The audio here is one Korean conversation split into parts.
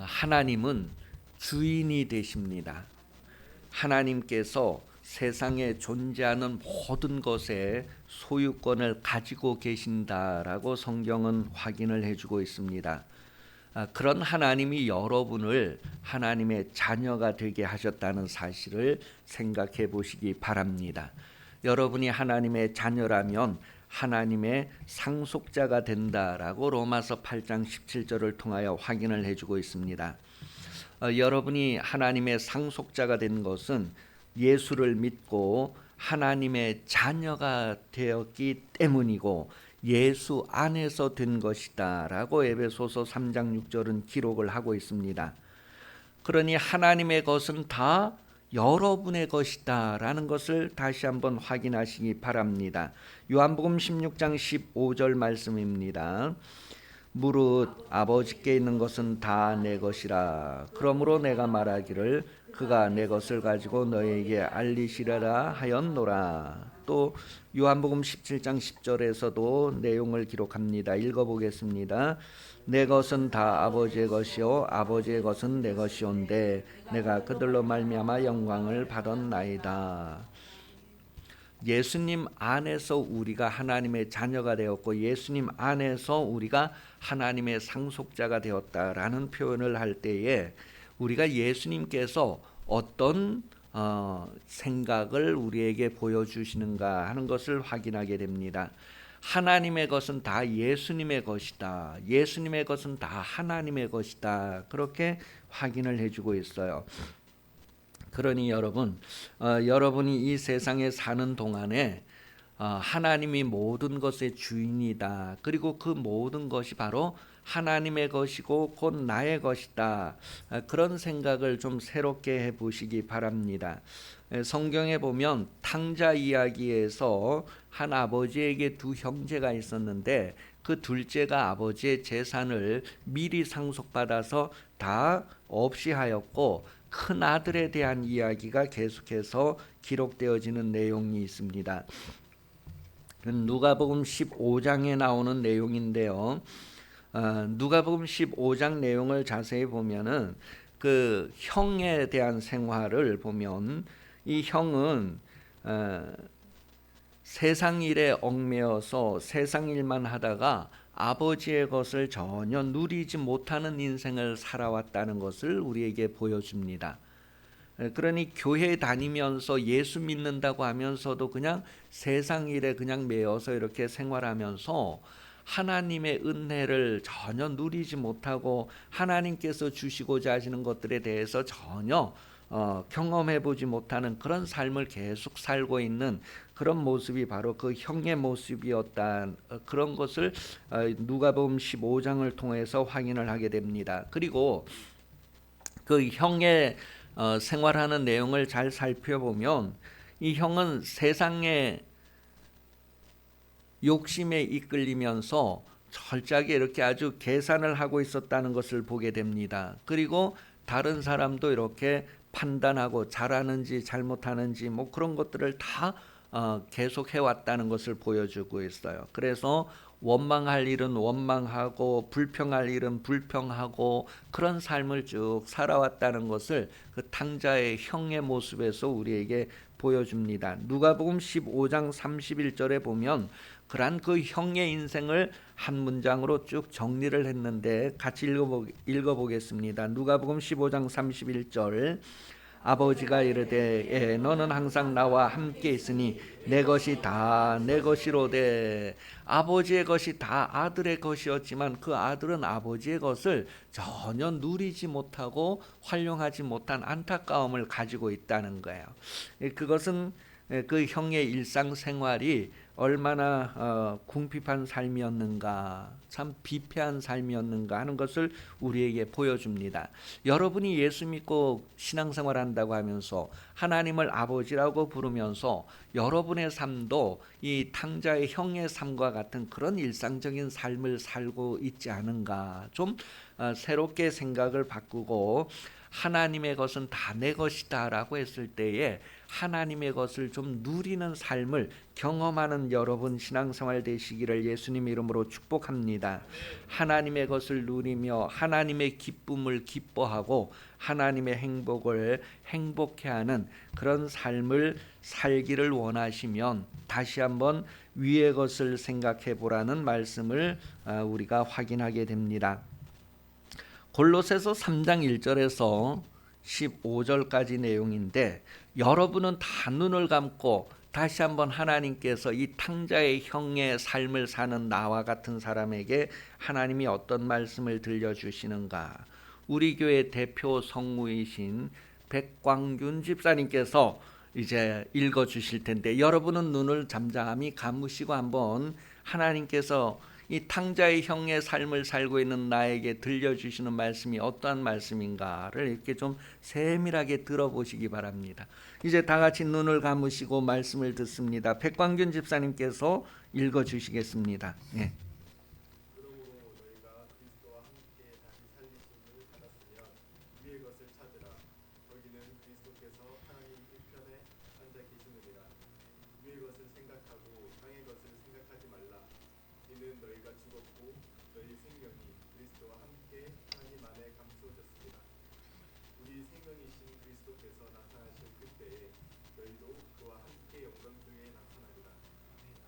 하나님은 주인이 되십니다. 하나님께서 세상에 존재하는 모든 것에 소유권을 가지고 계신다라고 성경은 확인을 해주고 있습니다. 그런 하나님이 여러분을 하나님의 자녀가 되게 하셨다는 사실을 생각해 보시기 바랍니다. 여러분이 하나님의 자녀라면 하나님의 상속자가 된다라고 로마서 8장 17절을 통하여 확인을 해주고 있습니다. 여러분이 하나님의 상속자가 된 것은 예수를 믿고 하나님의 자녀가 되었기 때문이고 예수 안에서 된 것이다 라고 에베소서 3장 6절은 기록을 하고 있습니다. 그러니 하나님의 것은 다 여러분의 것이다 라는 것을 다시 한번 확인하시기 바랍니다. 요한복음 16장 15절 말씀입니다. 무릇 아버지께 있는 것은 다 내 것이라. 그러므로 내가 말하기를 그가 내 것을 가지고 너에게 알리시려라 하였노라. 또 요한복음 17장 10절에서도 내용을 기록합니다. 읽어보겠습니다. 내 것은 다 아버지의 것이요 아버지의 것은 내 것이온데 내가 그들로 말미암아 영광을 받았나이다. 예수님 안에서 우리가 하나님의 자녀가 되었고 예수님 안에서 우리가 하나님의 상속자가 되었다라는 표현을 할 때에 우리가 예수님께서 어떤 생각을 우리에게 보여주시는가 하는 것을 확인하게 됩니다. 하나님의 것은 다 예수님의 것이다. 예수님의 것은 다 하나님의 것이다. 그렇게 확인을 해주고 있어요. 그러니 여러분, 여러분이 이 세상에 사는 동안에 하나님이 모든 것의 주인이다. 그리고 그 모든 것이 바로 하나님의 것이고 곧 나의 것이다. 그런 생각을 좀 새롭게 해보시기 바랍니다. 성경에 보면 탕자 이야기에서 한 아버지에게 두 형제가 있었는데 그 둘째가 아버지의 재산을 미리 상속받아서 다 없이 하였고 큰 아들에 대한 이야기가 계속해서 기록되어지는 내용이 있습니다. 누가복음 15장에 나오는 내용인데요. 누가복음 15장 내용을 자세히 보면은 그 형에 대한 생활을 보면 이 형은 세상 일에 얽매여서 세상 일만 하다가 아버지의 것을 전혀 누리지 못하는 인생을 살아왔다는 것을 우리에게 보여줍니다. 그러니 교회 다니면서 예수 믿는다고 하면서도 그냥 세상 일에 그냥 매여서 이렇게 생활하면서 하나님의 은혜를 전혀 누리지 못하고 하나님께서 주시고자 하시는 것들에 대해서 전혀 경험해 보지 못하는 그런 삶을 계속 살고 있는 그런 모습이 바로 그 형의 모습이었다. 그런 것을 누가복음 15장을 통해서 확인을 하게 됩니다. 그리고 그 형의 생활하는 내용을 잘 살펴보면 이 형은 세상의 욕심에 이끌리면서 철저하게 이렇게 아주 계산을 하고 있었다는 것을 보게 됩니다. 그리고 다른 사람도 이렇게 판단하고 잘하는지 잘못하는지 뭐 그런 것들을 다 계속 해왔다는 것을 보여주고 있어요. 그래서 원망할 일은 원망하고 불평할 일은 불평하고 그런 삶을 쭉 살아왔다는 것을 그 탕자의 형의 모습에서 우리에게 보여줍니다. 누가복음 15장 31절에 보면 그러한 그 형의 인생을 한 문장으로 쭉 정리를 했는데 같이 읽어보겠습니다. 누가복음 15장 31절 아버지가 이르되 너는 항상 나와 함께 있으니 내 것이 다 내 것이로되. 아버지의 것이 다 아들의 것이었지만 그 아들은 아버지의 것을 전혀 누리지 못하고 활용하지 못한 안타까움을 가지고 있다는 거예요. 그것은 그 형의 일상생활이 얼마나 궁핍한 삶이었는가, 참 비폐한 삶이었는가 하는 것을 우리에게 보여줍니다. 여러분이 예수 믿고 신앙생활 한다고 하면서 하나님을 아버지라고 부르면서 여러분의 삶도 이 탕자의 형의 삶과 같은 그런 일상적인 삶을 살고 있지 않은가, 좀 새롭게 생각을 바꾸고 하나님의 것은 다 내 것이다라고 했을 때에 하나님의 것을 좀 누리는 삶을 경험하는 여러분 신앙생활 되시기를 예수님 이름으로 축복합니다. 하나님의 것을 누리며 하나님의 기쁨을 기뻐하고 하나님의 행복을 행복해하는 그런 삶을 살기를 원하시면 다시 한번 위의 것을 생각해 보라는 말씀을 우리가 확인하게 됩니다. 골로새서 3장 1절에서 15절까지 내용인데 여러분은 다 눈을 감고 다시 한번 하나님께서 이 탕자의 형의 삶을 사는 나와 같은 사람에게 하나님이 어떤 말씀을 들려주시는가. 우리 교회 대표 성무이신 백광균 집사님께서 이제 읽어주실 텐데 여러분은 눈을 잠잠히 감으시고 한번 하나님께서 이 탕자의 형의 삶을 살고 있는 나에게 들려주시는 말씀이 어떠한 말씀인가를 이렇게 좀 세밀하게 들어보시기 바랍니다. 이제 다 같이 눈을 감으시고 말씀을 듣습니다. 백광균 집사님께서 읽어주시겠습니다. 예. 그러므로 너희가 그리스도와 함께 다시 살리심을 받았으면 위의 것을 찾으라. 거기는 그리스도께서 하나님 우편에 앉아 계시느니라. 위의 것을 생각하고 땅의 것을 생각하지 말라. 이는 너희가 죽었고 너희 생명이 그리스도와 함께 하나님 안에 감추어졌습니다. 우리 생명이신 그리스도께서 나타나실 그때에 너희도 그와 함께 영광 중에 나타나리라.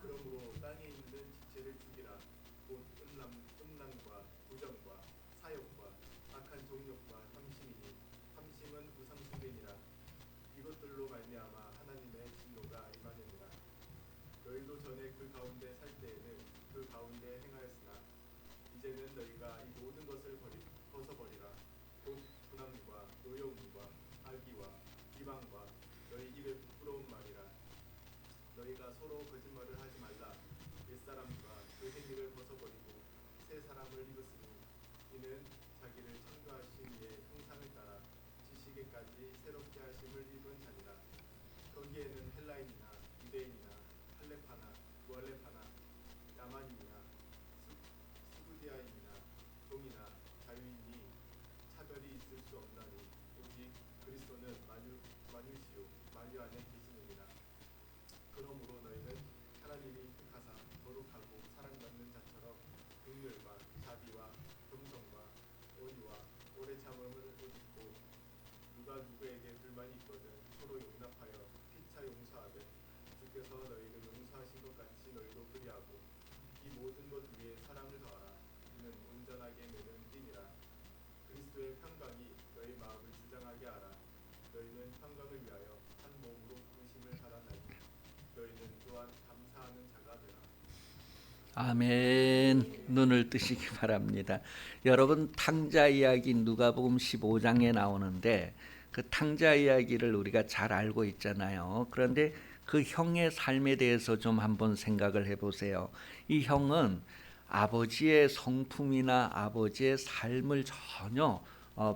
그러므로 땅에 있는 지체를 죽이라. 곧 음란과 부정과 사욕과 악한 정욕과 탐심이니 탐심은 우상숭배니라. 이것들로 말미암아 하나님의 진노가 임하느니라. 너희도 전에 그 가운데 살 때에는 그 가운데 행하였으나 이제는 너희가 이 모든 것을 벗어버리라. 곧 분함과 노여움과 악의와 비방과 너희 입의 부끄러운 말이라. 너희가 서로 거짓말을 하지 말라. 옛사람과 그 행위를 벗어버리고 새 사람을 입었으니 이는 자기를 창조하신 이의 형상을 따라 지식에까지 새롭게 하심을 입은 자니라. 거기에는 헬라인이나 유대인이나 할레파나 무할레파나 야만인이나 스구디아인이나 종이나 자유인이 차별이 있을 수 없나니 오직 그리스도는 만유시요 만유 안에 계시느니라. 그러므로 너희는 하나님이 택하사 거룩하고 사랑받는 자처럼 긍휼과 자비와 겸손과 온유와 오래 참음을 옷입고 누가 누구에게 불만이 있거든 서로 용납하여 피차 용서하되 주께서 너희를 용서하신 것 같이 너희도 그리하고 이 모든 것 위에 사랑을 더하라. 이는 온전하게 매는 띠니라. 그리스도의 평강이 너희 마음을 주장하게 하라. 너희는 평강을 위하여 한 몸으로 부르심을 받았나니 너희는 또한 감사하는 자가 되라. 아멘. 눈을 뜨시기 바랍니다. 여러분 탕자 이야기 누가복음 15장에 나오는데 그 탕자 이야기를 우리가 잘 알고 있잖아요. 그런데 그 형의 삶에 대해서 좀 한번 생각을 해보세요. 이 형은 아버지의 성품이나 아버지의 삶을 전혀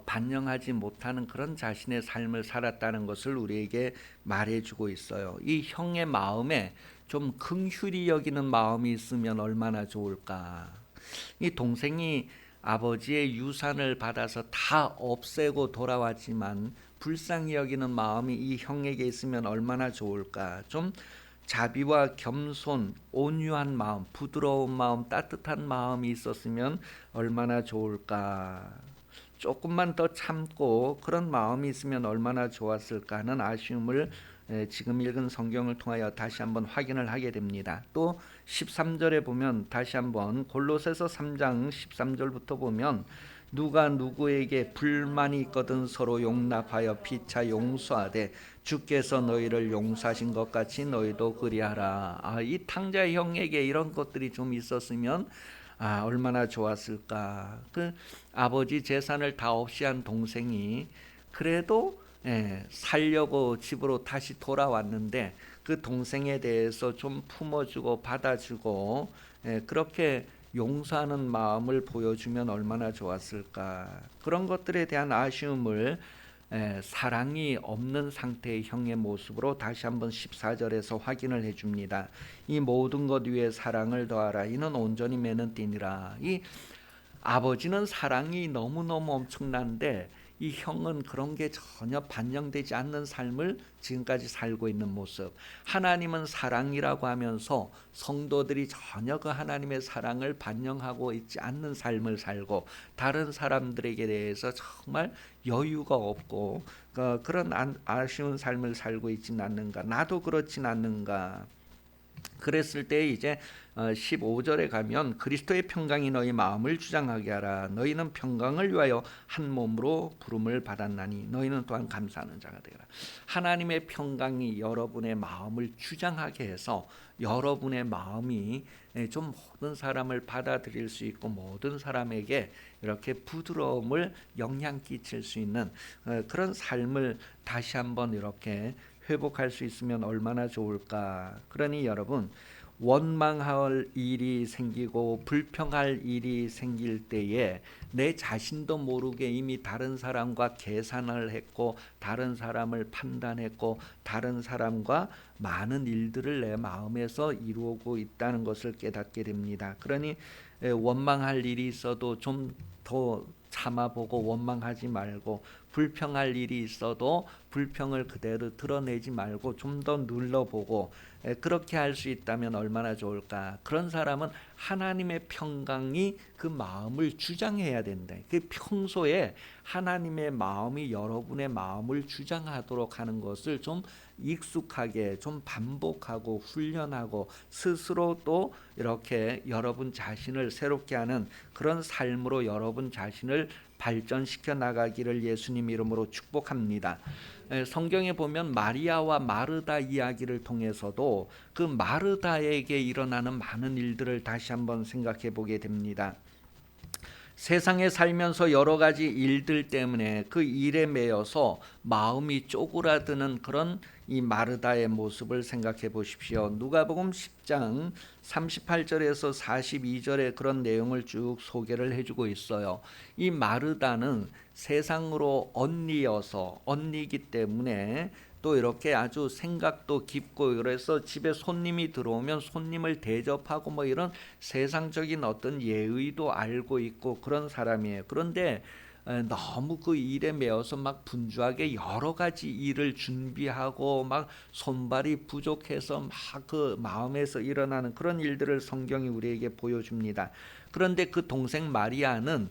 반영하지 못하는 그런 자신의 삶을 살았다는 것을 우리에게 말해주고 있어요. 이 형의 마음에 좀 긍휼히 여기는 마음이 있으면 얼마나 좋을까. 이 동생이 아버지의 유산을 받아서 다 없애고 돌아왔지만 불쌍히 여기는 마음이 이 형에게 있으면 얼마나 좋을까. 좀 자비와 겸손, 온유한 마음, 부드러운 마음, 따뜻한 마음이 있었으면 얼마나 좋을까. 조금만 더 참고 그런 마음이 있으면 얼마나 좋았을까 하는 아쉬움을 지금 읽은 성경을 통하여 다시 한번 확인을 하게 됩니다. 또 13절에 보면 다시 한번 골로새서 3장 13절부터 보면 누가 누구에게 불만이 있거든 서로 용납하여 피차 용서하되 주께서 너희를 용서하신 것 같이 너희도 그리하라. 이 탕자 형에게 이런 것들이 좀 있었으면 얼마나 좋았을까. 그 아버지 재산을 다 없이 한 동생이 그래도 살려고 집으로 다시 돌아왔는데 그 동생에 대해서 좀 품어주고 받아주고 그렇게 용서하는 마음을 보여주면 얼마나 좋았을까. 그런 것들에 대한 아쉬움을 사랑이 없는 상태의 형의 모습으로 다시 한번 14절에서 확인을 해줍니다. 이 모든 것 위에 사랑을 더하라. 이는 온전히 매는 띠니라. 이 아버지는 사랑이 너무너무 엄청난데 이 형은 그런 게 전혀 반영되지 않는 삶을 지금까지 살고 있는 모습. 하나님은 사랑이라고 하면서 성도들이 전혀 그 하나님의 사랑을 반영하고 있지 않는 삶을 살고 다른 사람들에게 대해서 정말 여유가 없고 그런 아쉬운 삶을 살고 있지는 않는가. 나도 그렇진 않는가. 그랬을 때 이제 15절에 가면 그리스도의 평강이 너희 마음을 주장하게 하라. 너희는 평강을 위하여 한 몸으로 부름을 받았나니 너희는 또한 감사하는 자가 되라. 하나님의 평강이 여러분의 마음을 주장하게 해서 여러분의 마음이 좀 모든 사람을 받아들일 수 있고 모든 사람에게 이렇게 부드러움을 영향 끼칠 수 있는 그런 삶을 다시 한번 이렇게 회복할 수 있으면 얼마나 좋을까. 그러니 여러분, 원망할 일이 생기고 불평할 일이 생길 때에 내 자신도 모르게 이미 다른 사람과 계산을 했고 다른 사람을 판단했고 다른 사람과 많은 일들을 내 마음에서 이루고 있다는 것을 깨닫게 됩니다. 그러니 원망할 일이 있어도 좀 더 참아보고 원망하지 말고 불평할 일이 있어도 불평을 그대로 드러내지 말고 좀 더 눌러보고 그렇게 할 수 있다면 얼마나 좋을까. 그런 사람은 하나님의 평강이 그 마음을 주장해야 된다. 그 평소에 하나님의 마음이 여러분의 마음을 주장하도록 하는 것을 좀 익숙하게 좀 반복하고 훈련하고 스스로 또 이렇게 여러분 자신을 새롭게 하는 그런 삶으로 여러분 자신을 발전시켜 나가기를 예수님 이름으로 축복합니다. 성경에 보면 마리아와 마르다 이야기를 통해서도 그 마르다에게 일어나는 많은 일들을 다시 한번 생각해 보게 됩니다. 세상에 살면서 여러 가지 일들 때문에 그 일에 매여서 마음이 쪼그라드는 그런 이 마르다의 모습을 생각해 보십시오. 누가복음 10장 38절에서 42절에 그런 내용을 쭉 소개를 해주고 있어요. 이 마르다는 세상으로 언니이기 때문에 또 이렇게 아주 생각도 깊고 그래서 집에 손님이 들어오면 손님을 대접하고 뭐 이런 세상적인 어떤 예의도 알고 있고 그런 사람이에요. 그런데 너무 그 일에 매여서 막 분주하게 여러 가지 일을 준비하고 막 손발이 부족해서 막 그 마음에서 일어나는 그런 일들을 성경이 우리에게 보여줍니다. 그런데 그 동생 마리아는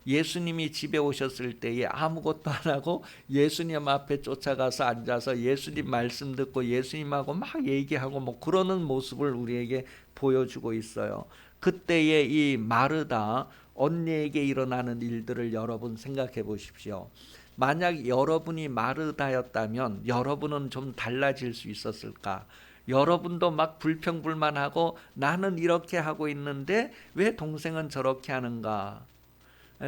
예수님이 집에 오셨을 때에 아무것도 안 하고 예수님 앞에 쫓아가서 앉아서 예수님 말씀 듣고 예수님하고 막 얘기하고 뭐 그러는 모습을 우리에게 보여주고 있어요. 그때의 이 마르다 언니에게 일어나는 일들을 여러분 생각해 보십시오. 만약 여러분이 마르다였다면 여러분은 좀 달라질 수 있었을까? 여러분도 막 불평불만하고 나는 이렇게 하고 있는데 왜 동생은 저렇게 하는가?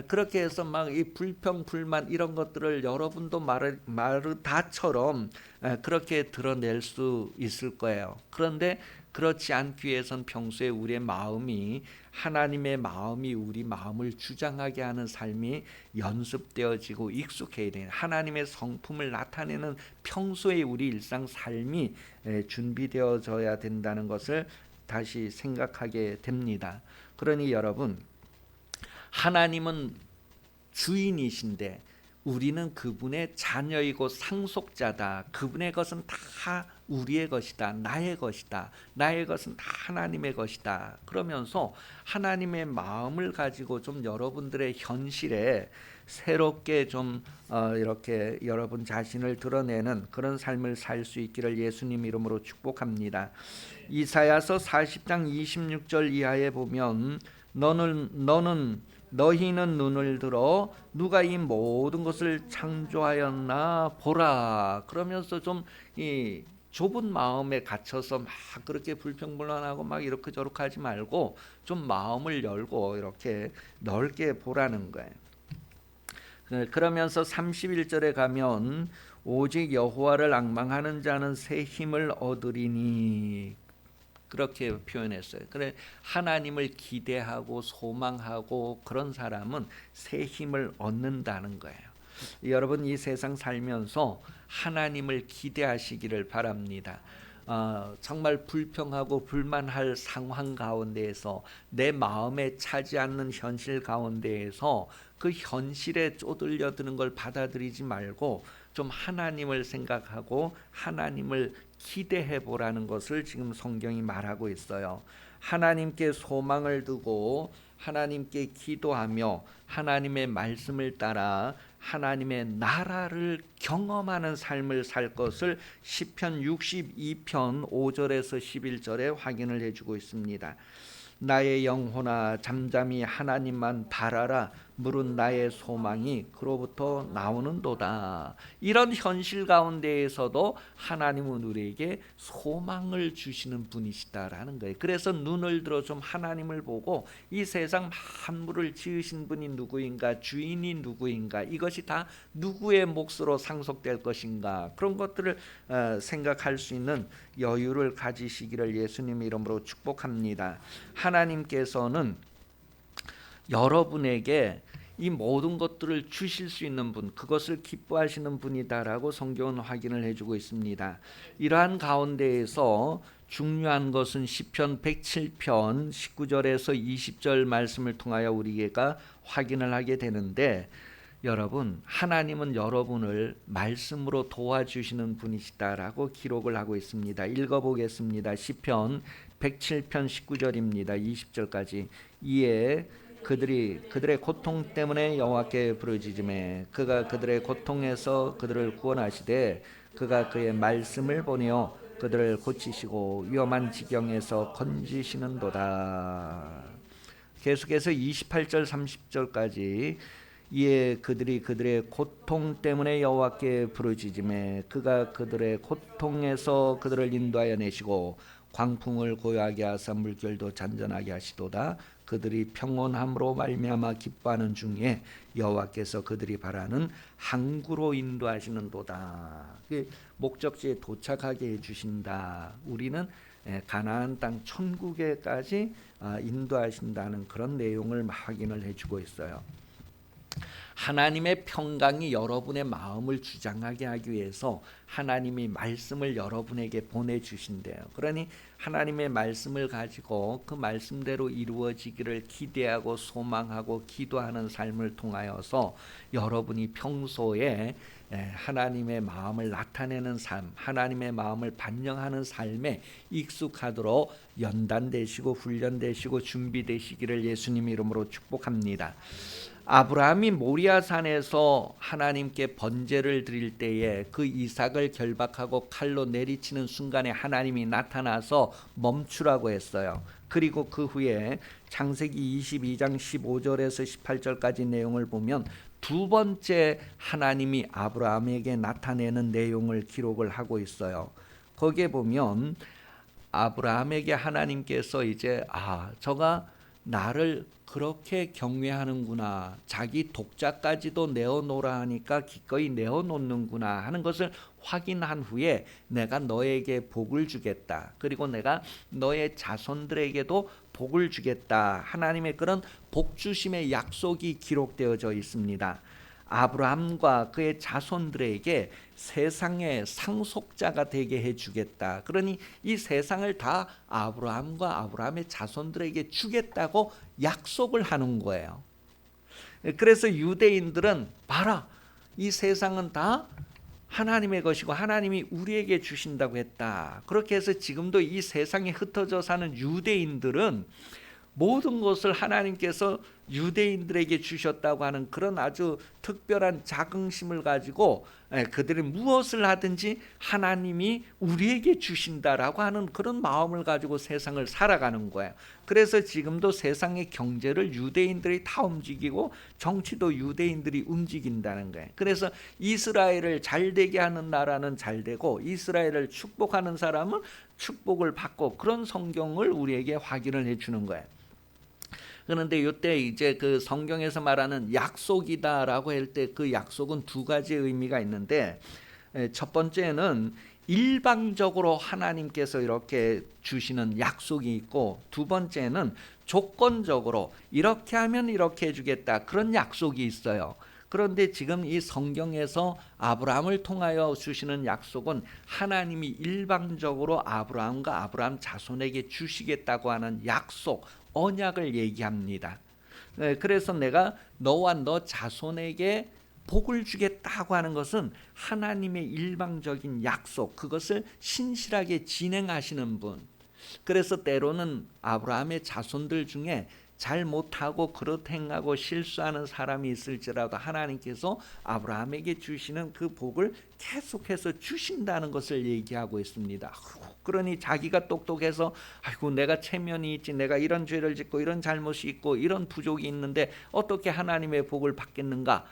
그렇게 해서 막 이 불평 불만 이런 것들을 여러분도 마르다처럼 그렇게 드러낼 수 있을 거예요. 그런데 그렇지 않기 위해선 평소에 우리의 마음이 하나님의 마음이 우리 마음을 주장하게 하는 삶이 연습되어지고 익숙해야 돼요. 하나님의 성품을 나타내는 평소의 우리 일상 삶이 준비되어져야 된다는 것을 다시 생각하게 됩니다. 그러니 여러분, 하나님은 주인이신데 우리는 그분의 자녀이고 상속자다. 그분의 것은 다 우리의 것이다. 나의 것이다. 나의 것은 다 하나님의 것이다. 그러면서 하나님의 마음을 가지고 좀 여러분들의 현실에 새롭게 좀 이렇게 여러분 자신을 드러내는 그런 삶을 살 수 있기를 예수님 이름으로 축복합니다. 이사야서 40장 26절 이하에 보면 너희는 눈을 들어 누가 이 모든 것을 창조하였나 보라. 그러면서 좀 이 좁은 마음에 갇혀서 막 그렇게 불평불만하고 막 이렇게 저렇게 하지 말고 좀 마음을 열고 이렇게 넓게 보라는 거예요. 그러면서 31절에 가면 오직 여호와를 앙망하는 자는 새 힘을 얻으리니 그렇게 표현했어요. 그래 하나님을 기대하고 소망하고 그런 사람은 새 힘을 얻는다는 거예요. 여러분 이 세상 살면서 하나님을 기대하시기를 바랍니다. 정말 불평하고 불만할 상황 가운데에서 내 마음에 차지 않는 현실 가운데에서 그 현실에 쪼들려드는 걸 받아들이지 말고 좀 하나님을 생각하고 하나님을 기대해 보라는 것을 지금 성경이 말하고 있어요. 하나님께 소망을 두고 하나님께 기도하며 하나님의 말씀을 따라 하나님의 나라를 경험하는 삶을 살 것을 시편 62편 5절에서 11절에 확인을 해주고 있습니다. 나의 영혼아 잠잠히 하나님만 바라라. 물은 나의 소망이 그로부터 나오는도다. 이런 현실 가운데에서도 하나님은 우리에게 소망을 주시는 분이시다라는 거예요. 그래서 눈을 들어 좀 하나님을 보고 이 세상 만물을 지으신 분이 누구인가, 주인이 누구인가, 이것이 다 누구의 몫으로 상속될 것인가, 그런 것들을 생각할 수 있는 여유를 가지시기를 예수님 이름으로 축복합니다. 하나님께서는 여러분에게 이 모든 것들을 주실 수 있는 분, 그것을 기뻐하시는 분이다라고 성경은 확인을 해주고 있습니다. 이러한 가운데에서 중요한 것은 시편 107편 19절에서 20절 말씀을 통하여 우리가 확인을 하게 되는데, 여러분, 하나님은 여러분을 말씀으로 도와주시는 분이시다라고 기록을 하고 있습니다. 읽어보겠습니다. 시편 107편 19절입니다. 20절까지. 이에 그들의 고통 때문에 여호와께 부르짖으매 그가 그들의 고통에서 그들을 구원하시되 그가 그의 말씀을 보내어 그들을 고치시고 위험한 지경에서 건지시는도다. 계속해서 28절 30절까지 이에 그들의 고통 때문에 여호와께 부르짖으매 그가 그들의 고통에서 그들을 인도하여 내시고 광풍을 고요하게 하사 물결도 잔잔하게 하시도다. 그들이 평온함으로 말미암아 기뻐하는 중에 여호와께서 그들이 바라는 항구로 인도하시는도다. 목적지에 도착하게 해주신다. 우리는 가나안 땅 천국에까지 인도하신다는 그런 내용을 확인을 해주고 있어요. 하나님의 평강이 여러분의 마음을 주장하게 하기 위해서 하나님이 말씀을 여러분에게 보내주신대요. 그러니 하나님의 말씀을 가지고 그 말씀대로 이루어지기를 기대하고 소망하고 기도하는 삶을 통하여서 여러분이 평소에 하나님의 마음을 나타내는 삶, 하나님의 마음을 반영하는 삶에 익숙하도록 연단되시고 훈련되시고 준비되시기를 예수님 이름으로 축복합니다. 아브라함이 모리아산에서 하나님께 번제를 드릴 때에 그 이삭을 결박하고 칼로 내리치는 순간에 하나님이 나타나서 멈추라고 했어요. 그리고 그 후에 창세기 22장 15절에서 18절까지 내용을 보면 두 번째 하나님이 아브라함에게 나타내는 내용을 기록을 하고 있어요. 거기에 보면 아브라함에게 하나님께서 이제 저가 나를 그렇게 경외하는구나, 자기 독자까지도 내어놓으라 하니까 기꺼이 내어놓는구나 하는 것을 확인한 후에 내가 너에게 복을 주겠다, 그리고 내가 너의 자손들에게도 복을 주겠다, 하나님의 그런 복주심의 약속이 기록되어져 있습니다. 아브라함과 그의 자손들에게 세상의 상속자가 되게 해주겠다. 그러니 이 세상을 다 아브라함과 아브라함의 자손들에게 주겠다고 약속을 하는 거예요. 그래서 유대인들은 봐라, 이 세상은 다 하나님의 것이고 하나님이 우리에게 주신다고 했다. 그렇게 해서 지금도 이 세상에 흩어져 사는 유대인들은 모든 것을 하나님께서 유대인들에게 주셨다고 하는 그런 아주 특별한 자긍심을 가지고 그들이 무엇을 하든지 하나님이 우리에게 주신다라고 하는 그런 마음을 가지고 세상을 살아가는 거예요. 그래서 지금도 세상의 경제를 유대인들이 다 움직이고 정치도 유대인들이 움직인다는 거예요. 그래서 이스라엘을 잘되게 하는 나라는 잘되고 이스라엘을 축복하는 사람은 축복을 받고, 그런 성경을 우리에게 확인을 해주는 거예요. 그런데 이때 이제 그 성경에서 말하는 약속이다라고 할 때 그 약속은 두 가지 의미가 있는데, 첫 번째는 일방적으로 하나님께서 이렇게 주시는 약속이 있고, 두 번째는 조건적으로 이렇게 하면 이렇게 해주겠다, 그런 약속이 있어요. 그런데 지금 이 성경에서 아브라함을 통하여 주시는 약속은 하나님이 일방적으로 아브라함과 아브라함 자손에게 주시겠다고 하는 약속, 언약을 얘기합니다. 그래서 내가 너와 너 자손에게 복을 주겠다고 하는 것은 하나님의 일방적인 약속, 그것을 신실하게 진행하시는 분. 그래서 때로는 아브라함의 자손들 중에 잘 못하고 그릇 행하고 실수하는 사람이 있을지라도 하나님께서 아브라함에게 주시는 그 복을 계속해서 주신다는 것을 얘기하고 있습니다. 그러니 자기가 똑똑해서 아이고 내가 체면이 있지, 내가 이런 죄를 짓고 이런 잘못이 있고 이런 부족이 있는데 어떻게 하나님의 복을 받겠는가?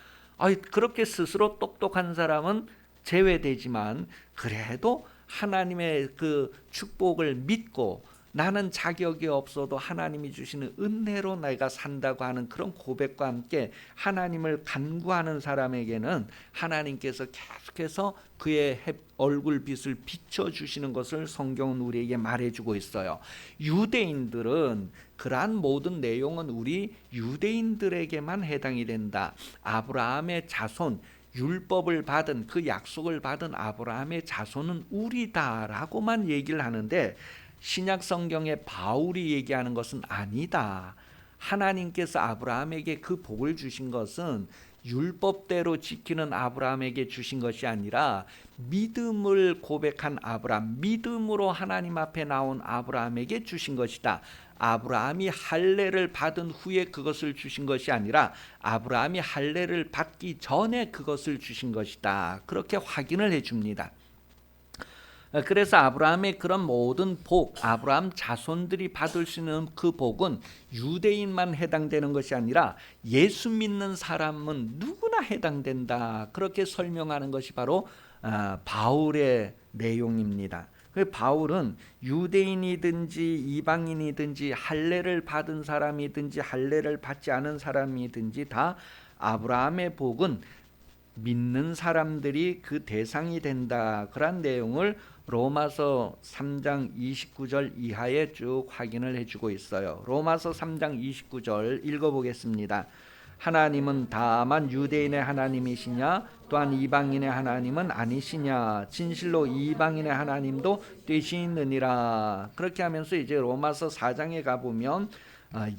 그렇게 스스로 똑똑한 사람은 제외되지만 그래도 하나님의 그 축복을 믿고 나는 자격이 없어도 하나님이 주시는 은혜로 내가 산다고 하는 그런 고백과 함께 하나님을 간구하는 사람에게는 하나님께서 계속해서 그의 얼굴빛을 비춰주시는 것을 성경은 우리에게 말해주고 있어요. 유대인들은 그러한 모든 내용은 우리 유대인들에게만 해당이 된다. 아브라함의 자손, 율법을 받은 그 약속을 받은 아브라함의 자손은 우리다라고만 얘기를 하는데 신약 성경에 바울이 얘기하는 것은 아니다. 하나님께서 아브라함에게 그 복을 주신 것은 율법대로 지키는 아브라함에게 주신 것이 아니라 믿음을 고백한 아브라함, 믿음으로 하나님 앞에 나온 아브라함에게 주신 것이다. 아브라함이 할례를 받은 후에 그것을 주신 것이 아니라 아브라함이 할례를 받기 전에 그것을 주신 것이다. 그렇게 확인을 해줍니다. 그래서 아브라함의 그런 모든 복, 아브라함 자손들이 받을 수 있는 그 복은 유대인만 해당되는 것이 아니라 예수 믿는 사람은 누구나 해당된다. 그렇게 설명하는 것이 바로 바울의 내용입니다. 바울은 유대인이든지 이방인이든지 할례를 받은 사람이든지 할례를 받지 않은 사람이든지 다 아브라함의 복은 믿는 사람들이 그 대상이 된다. 그런 내용을 로마서 3장 29절 이하에 쭉 확인을 해주고 있어요. 로마서 3장 29절 읽어보겠습니다. 하나님은 다만 유대인의 하나님이시냐 또한 이방인의 하나님은 아니시냐 진실로 이방인의 하나님도 되시느니라. 그렇게 하면서 이제 로마서 4장에 가보면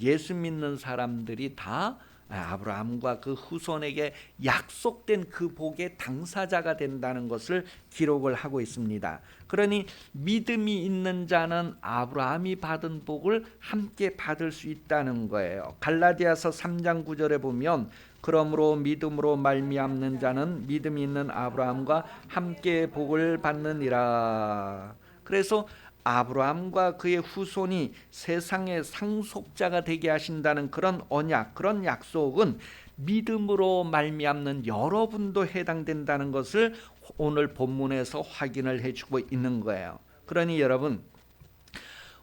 예수 믿는 사람들이 다 아브라함과 그 후손에게 약속된 그 복의 당사자가 된다는 것을 기록을 하고 있습니다. 그러니 믿음이 있는 자는 아브라함이 받은 복을 함께 받을 수 있다는 거예요. 갈라디아서 3장 9절에 보면 그러므로 믿음으로 말미암는 자는 믿음이 있는 아브라함과 함께 복을 받느니라. 그래서 아브라함과 그의 후손이 세상의 상속자가 되게 하신다는 그런 언약, 그런 약속은 믿음으로 말미암는 여러분도 해당된다는 것을 오늘 본문에서 확인을 해주고 있는 거예요. 그러니 여러분,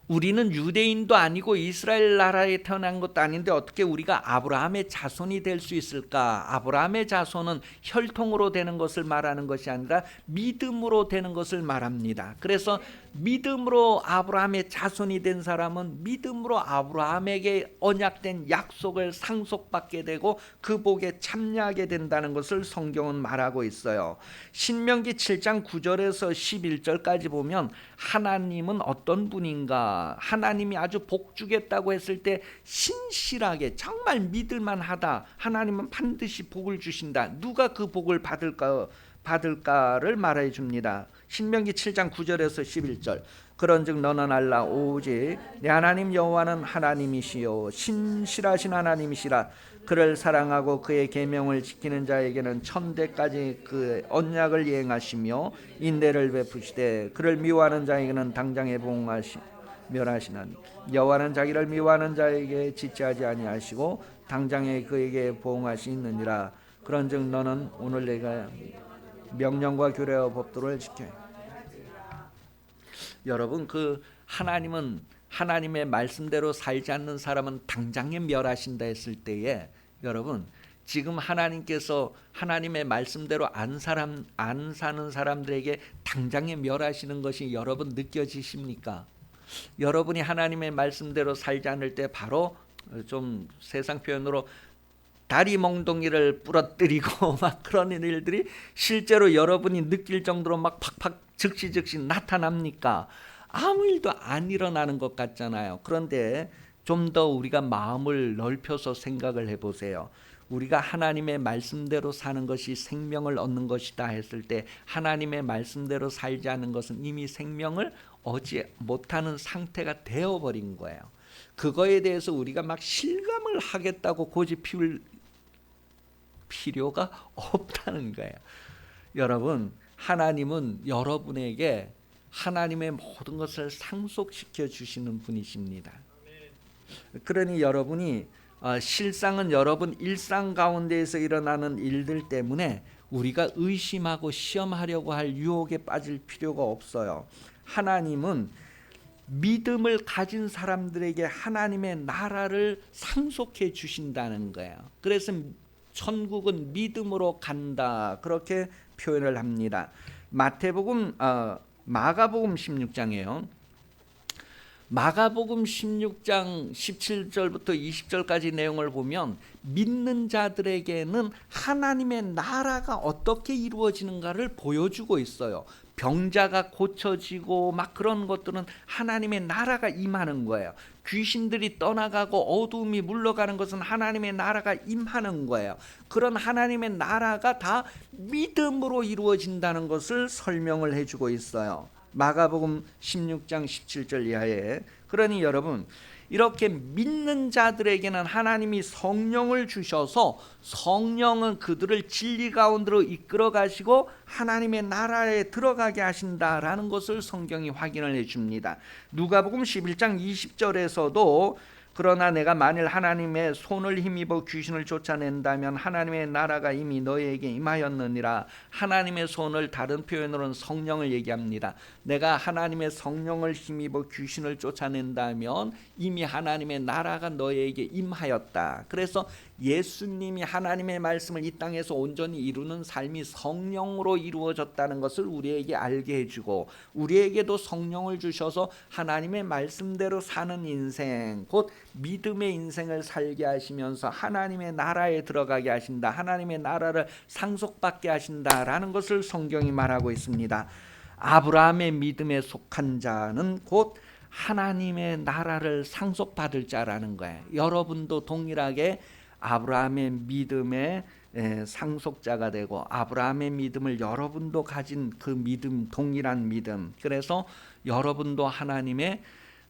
우리는 유대인도 아니고 이스라엘 나라에 태어난 것도 아닌데 어떻게 우리가 아브라함의 자손이 될 수 있을까? 아브라함의 자손은 혈통으로 되는 것을 말하는 것이 아니라 믿음으로 되는 것을 말합니다. 그래서 믿음으로 아브라함의 자손이 된 사람은 믿음으로 아브라함에게 언약된 약속을 상속받게 되고 그 복에 참여하게 된다는 것을 성경은 말하고 있어요. 신명기 7장 9절에서 11절까지 보면 하나님은 어떤 분인가? 하나님이 아주 복 주겠다고 했을 때 신실하게 정말 믿을만하다. 하나님은 반드시 복을 주신다. 누가 그 복을 받을까를 말해 줍니다. 신명기 7장 9절에서 11절. 그런즉 너는 알라 오직 내 하나님 여호와는 하나님이시요 신실하신 하나님이시라. 그를 사랑하고 그의 계명을 지키는 자에게는 천대까지 그 언약을 이행하시며 인대를 베푸시되 그를 미워하는 자에게는 당장에 멸하시나니 여호와는 자기를 미워하는 자에게 지체하지 아니하시고 당장에 그에게 보응하시느니라. 그런즉 너는 오늘 내가 명령과 규례와 법도를 지켜. 여러분, 그 하나님은 하나님의 말씀대로 살지 않는 사람은 당장에 멸하신다 했을 때에 여러분, 지금 하나님께서 하나님의 말씀대로 안 사는 사람들에게 당장에 멸하시는 것이 여러분 느껴지십니까? 여러분이 하나님의 말씀대로 살지 않을 때 바로 좀 세상 표현으로 다리 몽둥이를 부러뜨리고 막 그런 일들이 실제로 여러분이 느낄 정도로 막 팍팍 즉시 나타납니까? 아무 일도 안 일어나는 것 같잖아요. 그런데 좀 더 우리가 마음을 넓혀서 생각을 해보세요. 우리가 하나님의 말씀대로 사는 것이 생명을 얻는 것이다 했을 때 하나님의 말씀대로 살지 않는 것은 이미 생명을 얻지 못하는 상태가 되어버린 거예요. 그거에 대해서 우리가 막 실감을 하겠다고 고집 피울 필요가 없다는 거예요. 여러분, 하나님은 여러분에게 하나님의 모든 것을 상속시켜 주시는 분이십니다. 그러니 여러분이 실상은 여러분 일상 가운데에서 일어나는 일들 때문에 우리가 의심하고 시험하려고 할 유혹에 빠질 필요가 없어요. 하나님은 믿음을 가진 사람들에게 하나님의 나라를 상속해 주신다는 거예요. 그래서 천국은 믿음으로 간다 그렇게 표현을 합니다. 마가복음 16장이에요. 마가복음 16장 17절부터 20절까지 내용을 보면 믿는 자들에게는 하나님의 나라가 어떻게 이루어지는가를 보여주고 있어요. 병자가 고쳐지고 막 그런 것들은 하나님의 나라가 임하는 거예요. 귀신들이 떠나가고 어두움이 물러가는 것은 하나님의 나라가 임하는 거예요. 그런 하나님의 나라가 다 믿음으로 이루어진다는 것을 설명을 해주고 있어요. 마가복음 16장 17절 이하에. 그러니 여러분, 이렇게 믿는 자들에게는 하나님이 성령을 주셔서 성령은 그들을 진리 가운데로 이끌어 가시고 하나님의 나라에 들어가게 하신다라는 것을 성경이 확인을 해줍니다. 누가복음 11장 20절에서도 그러나 내가 만일 하나님의 손을 힘입어 귀신을 쫓아낸다면 하나님의 나라가 이미 너희에게 임하였느니라. 하나님의 손을 다른 표현으로는 성령을 얘기합니다. 내가 하나님의 성령을 힘입어 귀신을 쫓아낸다면 이미 하나님의 나라가 너희에게 임하였다. 그래서 예수님이 하나님의 말씀을 이 땅에서 온전히 이루는 삶이 성령으로 이루어졌다는 것을 우리에게 알게 해주고 우리에게도 성령을 주셔서 하나님의 말씀대로 사는 인생, 곧 믿음의 인생을 살게 하시면서 하나님의 나라에 들어가게 하신다. 하나님의 나라를 상속받게 하신다라는 것을 성경이 말하고 있습니다. 아브라함의 믿음에 속한 자는 곧 하나님의 나라를 상속받을 자라는 거예요. 여러분도 동일하게 아브라함의 믿음의 상속자가 되고 아브라함의 믿음을 여러분도 가진 그 믿음, 동일한 믿음, 그래서 여러분도 하나님의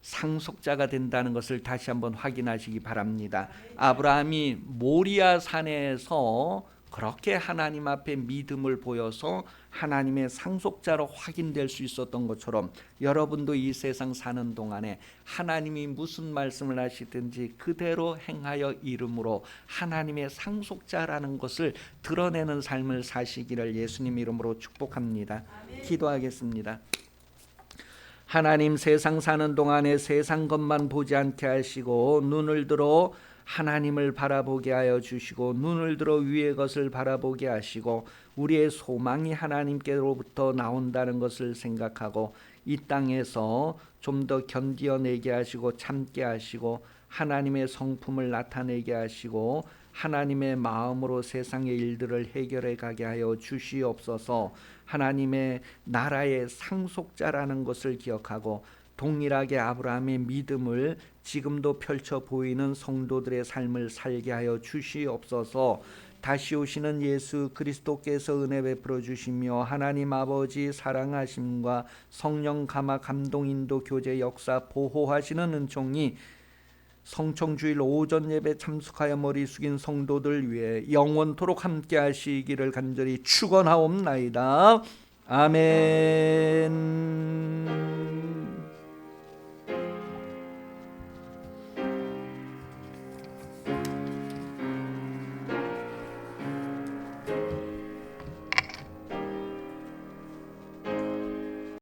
상속자가 된다는 것을 다시 한번 확인하시기 바랍니다. 아브라함이 모리아 산에서 그렇게 하나님 앞에 믿음을 보여서 하나님의 상속자로 확인될 수 있었던 것처럼 여러분도 이 세상 사는 동안에 하나님이 무슨 말씀을 하시든지 그대로 행하여 이름으로 하나님의 상속자라는 것을 드러내는 삶을 사시기를 예수님 이름으로 축복합니다. 기도하겠습니다. 하나님, 세상 사는 동안에 세상 것만 보지 않게 하시고 눈을 들어 하나님을 바라보게 하여 주시고 눈을 들어 위의 것을 바라보게 하시고 우리의 소망이 하나님께로부터 나온다는 것을 생각하고 이 땅에서 좀 더 견디어내게 하시고 참게 하시고 하나님의 성품을 나타내게 하시고 하나님의 마음으로 세상의 일들을 해결해 가게 하여 주시옵소서. 하나님의 나라의 상속자라는 것을 기억하고 동일하게 아브라함의 믿음을 지금도 펼쳐 보이는 성도들의 삶을 살게 하여 주시옵소서. 다시 오시는 예수 그리스도께서 은혜 베풀어 주시며 하나님 아버지 사랑하심과 성령 감화 감동 인도 교제 역사 보호하시는 은총이 성청주일 오전 예배 참석하여 머리 숙인 성도들 위해 영원토록 함께 하시기를 간절히 축원하옵나이다. 아멘.